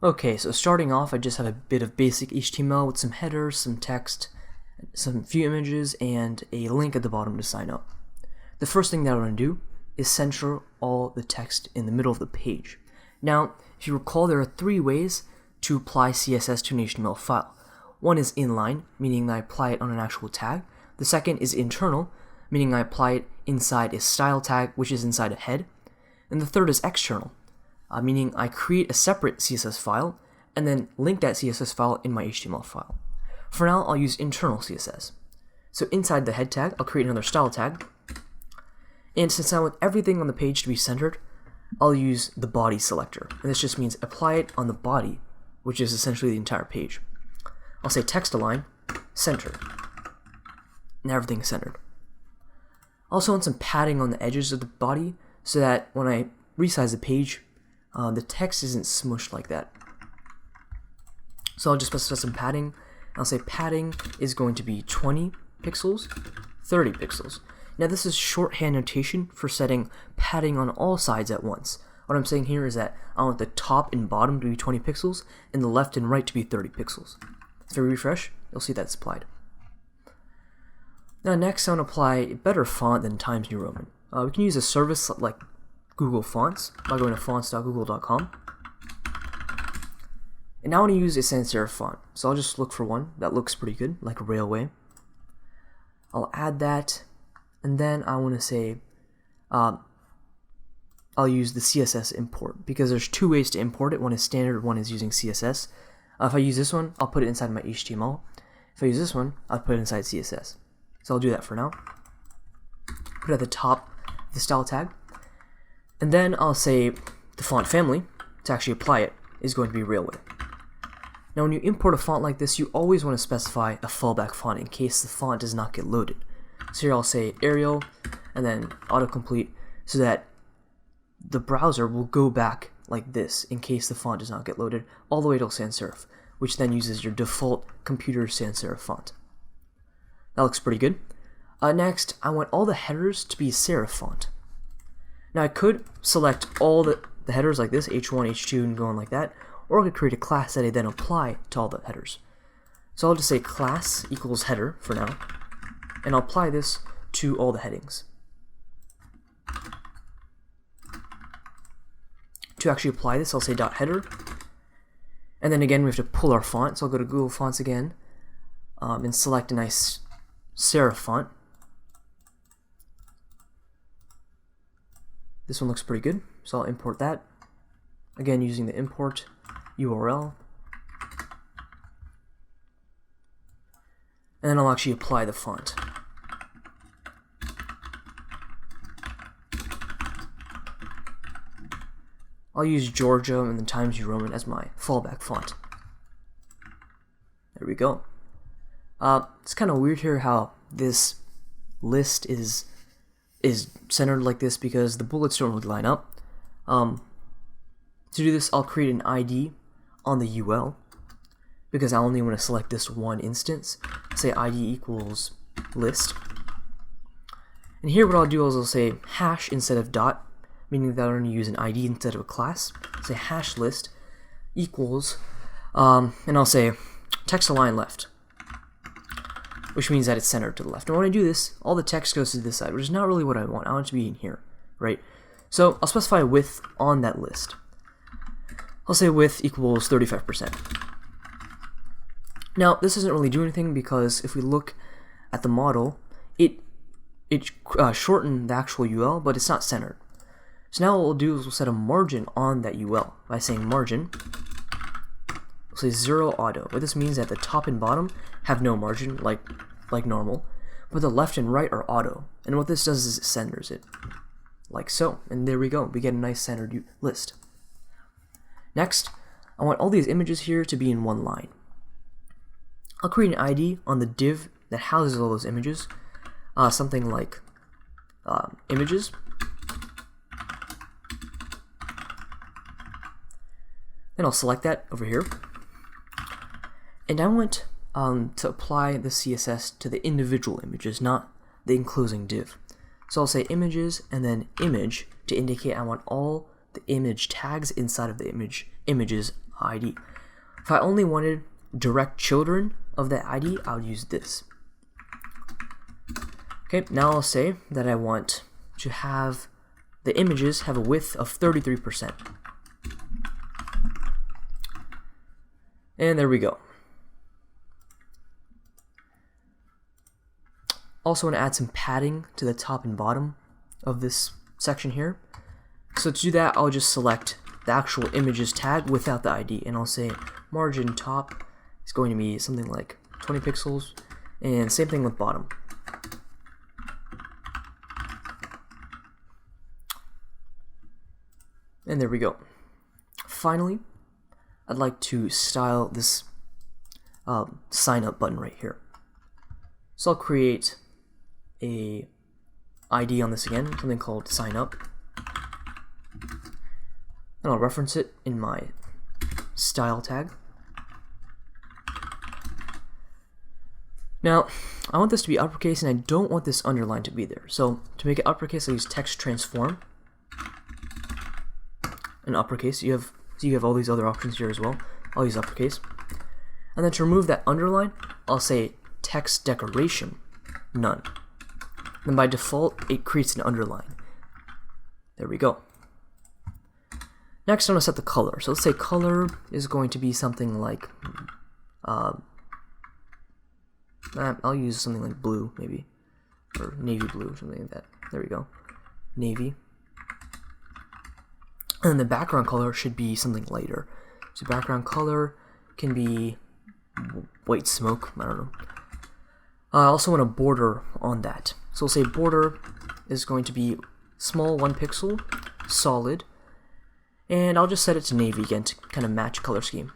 Okay, so starting off, I just have a bit of basic HTML with some headers, some text, some few images, and a link at the bottom to sign up. The first thing that I want to do is center all the text in the middle of the page. Now, if you recall, there are three ways to apply CSS to an HTML file. One is inline, meaning I apply it on an actual tag. The second is internal, meaning I apply it inside a style tag, which is inside a head. And the third is external, meaning I create a separate CSS file and then link that CSS file in my HTML file. For now, I'll use internal CSS. So inside the head tag, I'll create another style tag. And since I want everything on the page to be centered, I'll use the body selector. And this just means apply it on the body, which is essentially the entire page. I'll say text align, center. Now everything's centered. I also want some padding on the edges of the body so that when I resize the page, the text isn't smushed like that. So I'll just specify some padding. I'll say padding is going to be 20 pixels, 30 pixels. Now this is shorthand notation for setting padding on all sides at once. What I'm saying here is that I want the top and bottom to be 20 pixels and the left and right to be 30 pixels. If I refresh, you'll see that's applied. Now next I want to apply a better font than Times New Roman. We can use a service like Google Fonts by going to fonts.google.com. And now I want to use a sans serif font. So I'll just look for one that looks pretty good, like a Railway. I'll add that, and then I want to say I'll use the CSS import because there's two ways to import it. One is standard, one is using CSS. If I use this one, I'll put it inside my HTML. If I use this one, I'll put it inside CSS. So I'll do that for now. Put it at the top of the style tag. And then I'll say the font family, to actually apply it, is going to be Railway. Now when you import a font like this, you always want to specify a fallback font in case the font does not get loaded. So here I'll say Arial, and then autocomplete, so that the browser will go back like this in case the font does not get loaded all the way to sans serif, which then uses your default computer sans serif font. That looks pretty good. Next, I want all the headers to be serif font. Now I could select all the headers like this, H1, H2, and go on like that, or I could create a class that I then apply to all the headers. So I'll just say class equals header for now, and I'll apply this to all the headings. To actually apply this, I'll say .header, and then again we have to pull our font, so I'll go to Google Fonts again, and select a nice serif font. This one looks pretty good, so I'll import that. Again, using the import URL. And then I'll actually apply the font. I'll use Georgia and then Times New Roman as my fallback font. There we go. It's kind of weird here how this list is centered like this because the bullets don't really line up. To do this, I'll create an ID on the UL because I only want to select this one instance. Say ID equals list. And here what I'll do is I'll say hash instead of dot, meaning that I'm going to use an ID instead of a class. Say hash list equals, and I'll say text align left, which means that it's centered to the left. And when I do this, all the text goes to this side, which is not really what I want. I want it to be in here, right? So I'll specify width on that list. I'll say width equals 35%. Now, this doesn't really do anything because if we look at the model, it shortened the actual UL, but it's not centered. So now what we'll do is we'll set a margin on that UL by saying margin. We'll say 0 auto. What this means is that the top and bottom have no margin like normal, but the left and right are auto. And what this does is it centers it, like so. And there we go. We get a nice centered list. Next, I want all these images here to be in one line. I'll create an ID on the div that houses all those images, something like images. Then I'll select that over here. And I want to apply the CSS to the individual images, not the enclosing div. So I'll say images and then image to indicate I want all the image tags inside of the images ID. If I only wanted direct children of that ID, I would use this. Okay, now I'll say that I want to have the images have a width of 33%. And there we go. Also want to add some padding to the top and bottom of this section here. So to do that, I'll just select the actual images tag without the ID, and I'll say margin top is going to be something like 20 pixels, and same thing with bottom. And there we go. Finally, I'd like to style this sign up button right here. So I'll create a ID on this again, something called sign up. And I'll reference it in my style tag. Now, I want this to be uppercase, and I don't want this underline to be there. So to make it uppercase, I'll use text transform. And uppercase, you have all these other options here as well. I'll use uppercase. And then to remove that underline, I'll say text decoration, none. Then by default, it creates an underline. There we go. Next, I'm going to set the color. So let's say color is going to be something like, I'll use something like blue, maybe, or navy blue, something like that. There we go, navy. And the background color should be something lighter. So background color can be white smoke, I don't know. I also want a border on that. So we'll say border is going to be small 1 pixel, solid, and I'll just set it to navy again to kind of match color scheme.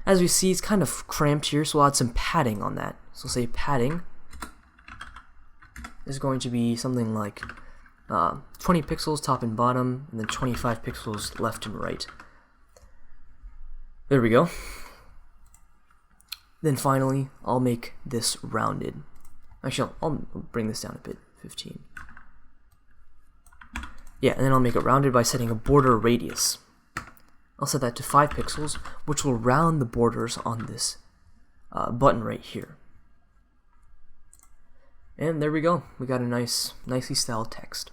As we see, it's kind of cramped here, so we'll add some padding on that. So we'll say padding is going to be something like 20 pixels top and bottom, and then 25 pixels left and right. There we go. Then finally, I'll make this rounded. Actually, I'll bring this down a bit, 15. Yeah, and then I'll make it rounded by setting a border radius. I'll set that to 5 pixels, which will round the borders on this button right here. And there we go. We got a nicely styled text.